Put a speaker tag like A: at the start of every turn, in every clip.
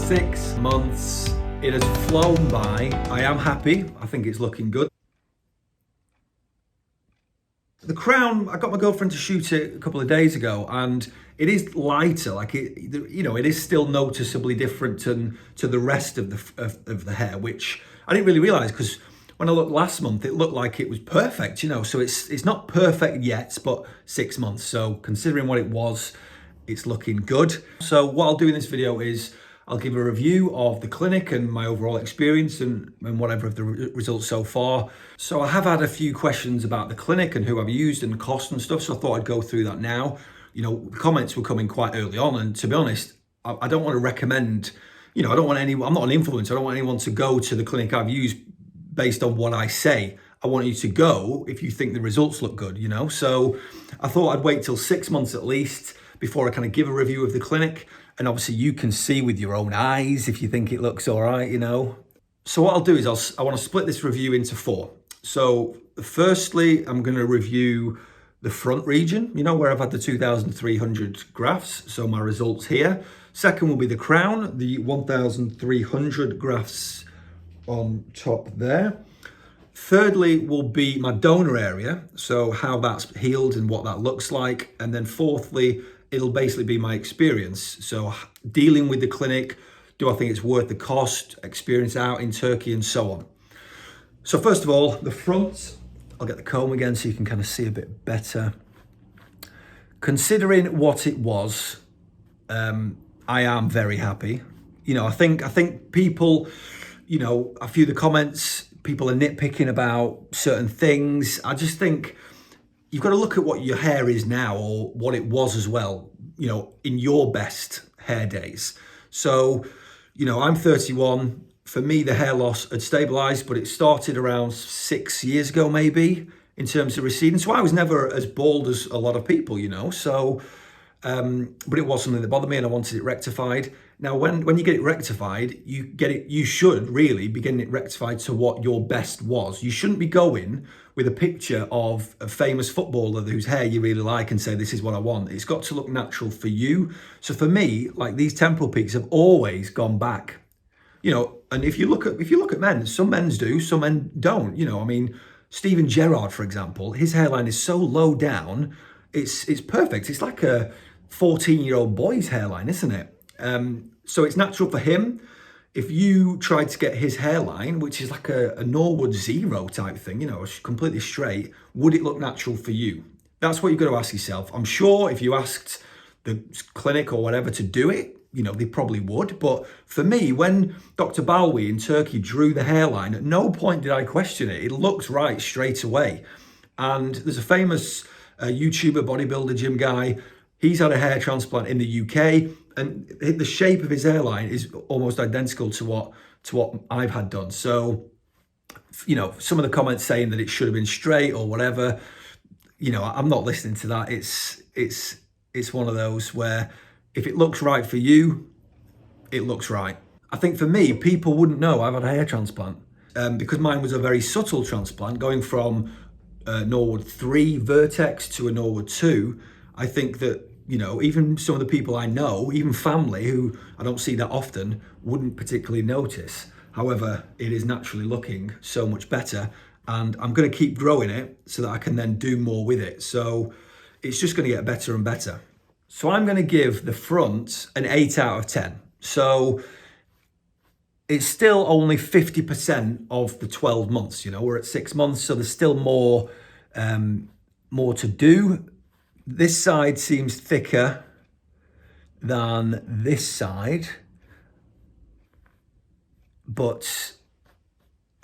A: 6 months. It has flown by. I am happy. I think it's looking good. The crown, I got my girlfriend to shoot it a couple of days ago, and it is lighter. Like it is still noticeably different to the rest of the hair, which I didn't really realize, because when I looked last month, it looked like it was perfect, So it's not perfect yet, but 6 months. So considering what it was, it's looking good. So what I'll do in this video is I'll give a review of the clinic and my overall experience and whatever of the results so far. So I have had a few questions about the clinic and who I've used and cost and stuff, so I thought I'd go through that now. The comments were coming quite early on, and to be honest, I don't want to recommend, I'm not an influencer. I don't want anyone to go to the clinic I've used based on what I say. I want you to go if you think the results look good, So I thought I'd wait till 6 months at least before I kind of give a review of the clinic. And obviously you can see with your own eyes if you think it looks all right, So what I'll do is I want to split this review into 4. So firstly, I'm going to review the front region, where I've had the 2,300 grafts. So my results here. Second will be the crown, the 1,300 grafts on top there. Thirdly will be my donor area, so how that's healed and what that looks like. And then fourthly, it'll basically be my experience. So dealing with the clinic, do I think it's worth the cost, experience out in Turkey, and so on. So first of all, the front, I'll get the comb again so you can kind of see a bit better. Considering what it was, I am very happy. I think people, a few of the comments, people are nitpicking about certain things. I just think you've got to look at what your hair is now, or what it was as well, in your best hair days. So, I'm 31. For me, the hair loss had stabilized, but it started around 6 years ago, maybe, in terms of receding. So I was never as bald as a lot of people, So, but it was something that bothered me, and I wanted it rectified. Now, when you get it rectified, you should really be getting it rectified to what your best was. You shouldn't be going with a picture of a famous footballer whose hair you really like and say, this is what I want. It's got to look natural for you. So for me, like, these temporal peaks have always gone back, and if you look at men, some men do, some men don't, Steven Gerrard, for example, his hairline is so low down, it's perfect. It's like a 14-year-old boy's hairline, isn't it? So it's natural for him. If you tried to get his hairline, which is like a Norwood zero type thing, completely straight, would it look natural for you? That's what you've got to ask yourself. I'm sure if you asked the clinic or whatever to do it, they probably would. But for me, when Dr. Balwi in Turkey drew the hairline, at no point did I question it. It looked right straight away. And there's a famous YouTuber, bodybuilder, gym guy. He's had a hair transplant in the UK, and the shape of his hairline is almost identical to what I've had done. So, some of the comments saying that it should have been straight or whatever, I'm not listening to that. It's one of those where if it looks right for you, it looks right. I think for me, people wouldn't know I've had a hair transplant because mine was a very subtle transplant, going from Norwood 3 vertex to a Norwood 2. I think that, even some of the people I know, even family who I don't see that often, wouldn't particularly notice. However, it is naturally looking so much better, and I'm going to keep growing it so that I can then do more with it. So it's just going to get better and better. So I'm going to give the front an 8 out of 10. So it's still only 50% of the 12 months. We're at 6 months, so there's still more to do. This side seems thicker than this side, but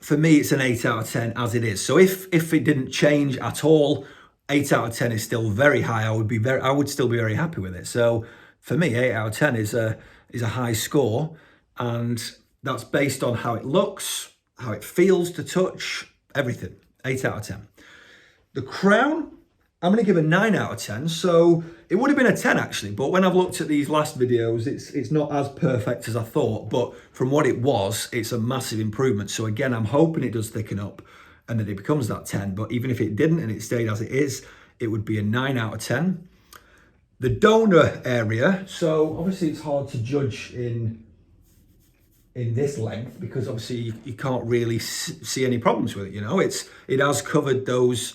A: for me, it's an 8 out of 10 as it is. So if it didn't change at all, 8 out of 10 is still very high. I would still be very happy with it. So for me, 8 out of 10 is a high score, and that's based on how it looks, how it feels to touch, everything. 8 out of 10. The crown, I'm going to give a 9 out of 10. So it would have been a 10 actually, but when I've looked at these last videos, it's not as perfect as I thought, but from what it was, it's a massive improvement. So again, I'm hoping it does thicken up and that it becomes that 10, but even if it didn't and it stayed as it is, it would be a 9 out of 10. The donor area, so obviously it's hard to judge in in this length, because obviously you can't really see any problems with it. You know, it has covered those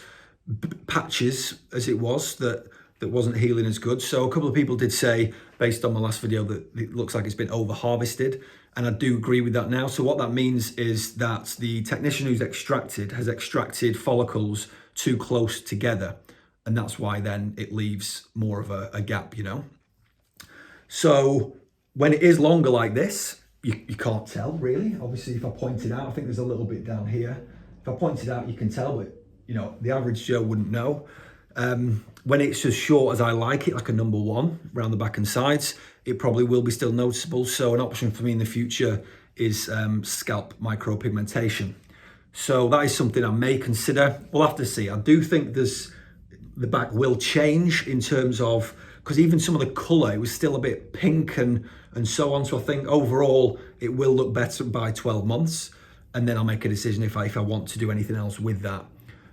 A: patches as it was that wasn't healing as good. So a couple of people did say, based on my last video, that it looks like it's been over harvested, and I do agree with that now. So what that means is that the technician who's has extracted follicles too close together, and that's why then it leaves more of a gap, you know. So when it is longer like this, you can't tell really. Obviously, if I point it out, I think there's a little bit down here. If I point it out, you can tell, but you know, the average Joe wouldn't know. When it's as short as I like it, like a number 1 around the back and sides, it probably will be still noticeable. So an option for me in the future is scalp micropigmentation. So that is something I may consider. We'll have to see. I do think the back will change in terms of, because even some of the colour, it was still a bit pink and so on. So I think overall it will look better by 12 months. And then I'll make a decision if I want to do anything else with that.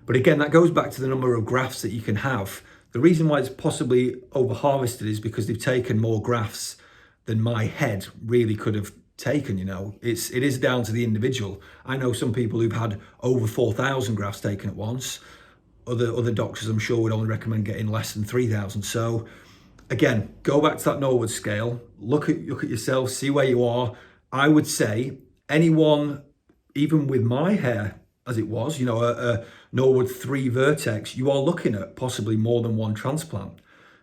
A: But again, that goes back to the number of grafts that you can have. The reason why it's possibly over harvested is because they've taken more grafts than my head really could have taken. You know, it is down to the individual. I know some people who've had over 4,000 grafts taken at once. Other doctors, I'm sure, would only recommend getting less than 3,000. So again, go back to that Norwood scale, look at yourself, see where you are. I would say anyone, even with my hair as it was, you know, a Norwood 3 vertex, you are looking at possibly more than 1 transplant,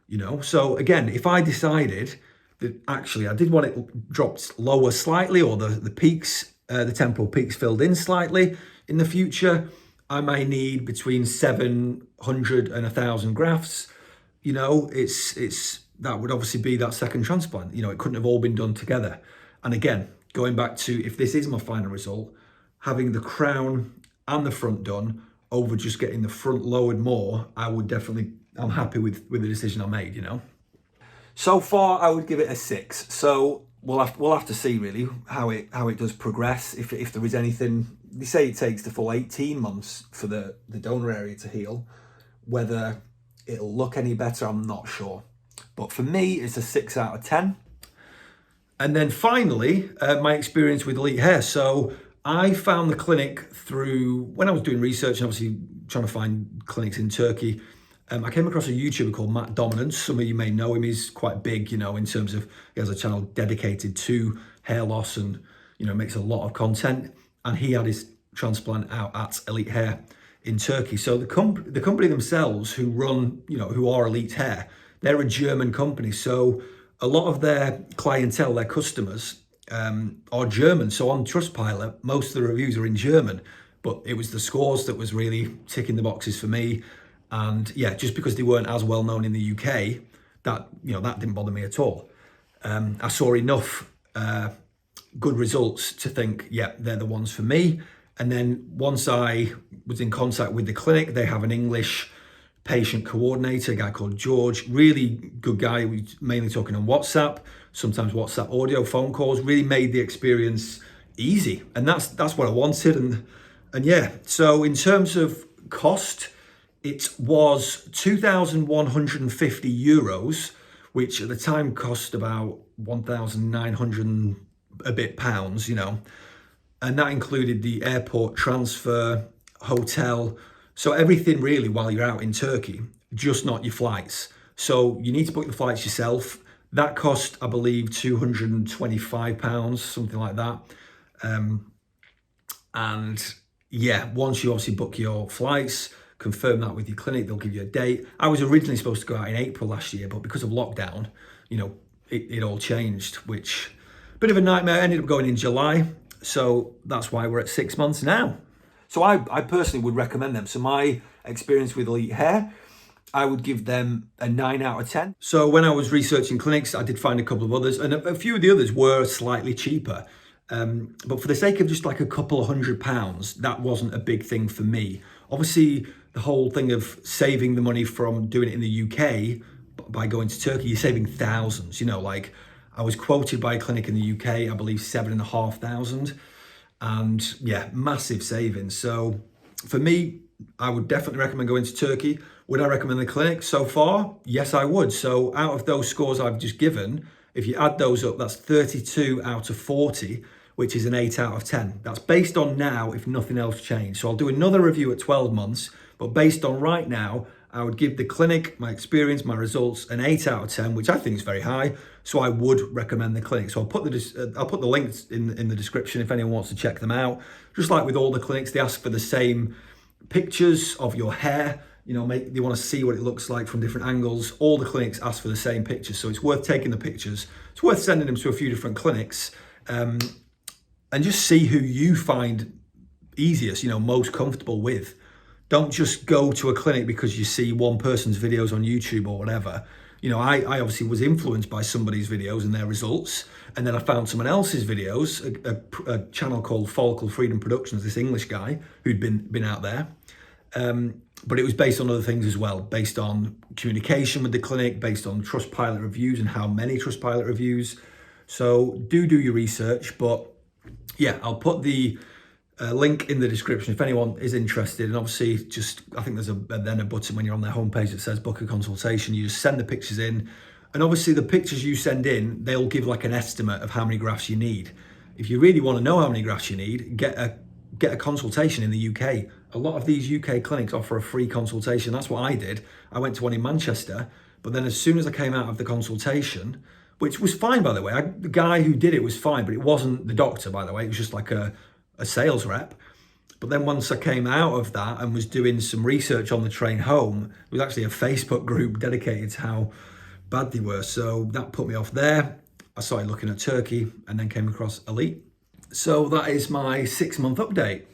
A: you know. So again, if I decided that actually I did want it dropped lower slightly, or the peaks, the temporal peaks filled in slightly in the future, I may need between 700 and 1,000 grafts. You know, that would obviously be that second transplant. You know, it couldn't have all been done together. And again, going back to, if this is my final result, having the crown and the front done over just getting the front lowered more, I'm happy with the decision I made, you know. So far, I would give it a 6. So we'll have to see really how it does progress. If there is anything, they say it takes the full 18 months for the donor area to heal. Whether it'll look any better, I'm not sure. But for me, it's a 6 out of 10. And then finally, my experience with Elithair. So I found the clinic through, when I was doing research and obviously trying to find clinics in Turkey, I came across a YouTuber called Matt Dominance. Some of you may know him. He's quite big, you know, in terms of, he has a channel dedicated to hair loss and, you know, makes a lot of content. And he had his transplant out at Elithair in Turkey. So the company themselves who run, you know, who are Elithair, they're a German company. So a lot of their clientele, their customers, are German. So on Trustpilot, most of the reviews are in German, but it was the scores that was really ticking the boxes for me. And yeah, just because they weren't as well known in the UK, that didn't bother me at all. I saw enough good results to think, yeah, they're the ones for me. And then once I was in contact with the clinic, they have an English patient coordinator, a guy called George, really good guy. We mainly talking on WhatsApp, sometimes WhatsApp audio, phone calls, really made the experience easy. And that's what I wanted. And yeah, so in terms of cost, it was 2,150 euros, which at the time cost about 1,900 a bit pounds, you know. And that included the airport transfer, hotel, so everything really while you're out in Turkey, just not your flights. So you need to book the flights yourself. That cost, I believe, £225, something like that. And yeah, once you obviously book your flights, confirm that with your clinic, they'll give you a date. I was originally supposed to go out in April last year, but because of lockdown, you know, it all changed, which bit of a nightmare. I ended up going in July. So that's why we're at 6 months now. So I personally would recommend them. So my experience with Elithair, I would give them a 9 out of 10. So when I was researching clinics, I did find a couple of others, and a few of the others were slightly cheaper. But for the sake of just like a couple of £100, that wasn't a big thing for me. Obviously, the whole thing of saving the money from doing it in the UK by going to Turkey, you're saving thousands. You know, like I was quoted by a clinic in the UK, I believe 7,500. And yeah, massive savings. So for me, I would definitely recommend going to Turkey. Would I recommend the clinic so far? Yes, I would. So out of those scores I've just given, if you add those up, that's 32 out of 40, which is an 8 out of 10. That's based on now, if nothing else changed. So I'll do another review at 12 months, but based on right now, I would give the clinic, my experience, my results, an 8 out of 10, which I think is very high. So I would recommend the clinic. So I'll put the links in the description if anyone wants to check them out. Just like with all the clinics, they ask for the same pictures of your hair. You know, they want to see what it looks like from different angles. All the clinics ask for the same pictures, so it's worth taking the pictures. It's worth sending them to a few different clinics, and just see who you find easiest, you know, most comfortable with. Don't just go to a clinic because you see one person's videos on YouTube or whatever. You know, I obviously was influenced by somebody's videos and their results, and then I found someone else's videos, a channel called Follicle Freedom Productions, this English guy who'd been out there. But it was based on other things as well, based on communication with the clinic, based on Trustpilot reviews and how many Trustpilot reviews. So do your research, but yeah, I'll put the link in the description if anyone is interested. And obviously I think there's then a button when you're on their homepage that says book a consultation. You just send the pictures in, and obviously the pictures you send in, they'll give like an estimate of how many grafts you need. If you really want to know how many grafts you need, get a consultation in the UK. A lot of these UK clinics offer a free consultation. That's what I did. I went to one in Manchester, but then as soon as I came out of the consultation, which was fine, by the way, the guy who did it was fine, but it wasn't the doctor, by the way. It was just like a sales rep. But then once I came out of that and was doing some research on the train home, there was actually a Facebook group dedicated to how bad they were. So that put me off there. I started looking at Turkey and then came across Elite. So that is my 6-month update.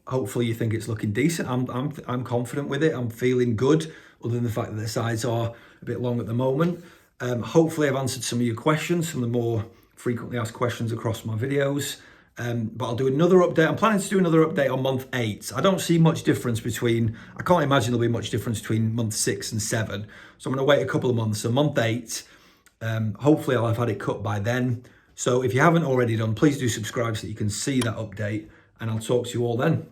A: Hopefully you think it's looking decent. I'm confident with it. I'm feeling good, other than the fact that the sides are a bit long at the moment. Hopefully I've answered some of your questions, some of the more frequently asked questions across my videos. But I'll do another update. I'm planning to do another update on month 8. I don't see much difference I can't imagine there'll be much difference between month 6 and 7. So I'm going to wait a couple of months. So month 8, hopefully I'll have had it cut by then. So if you haven't already done, please do subscribe so that you can see that update, and I'll talk to you all then.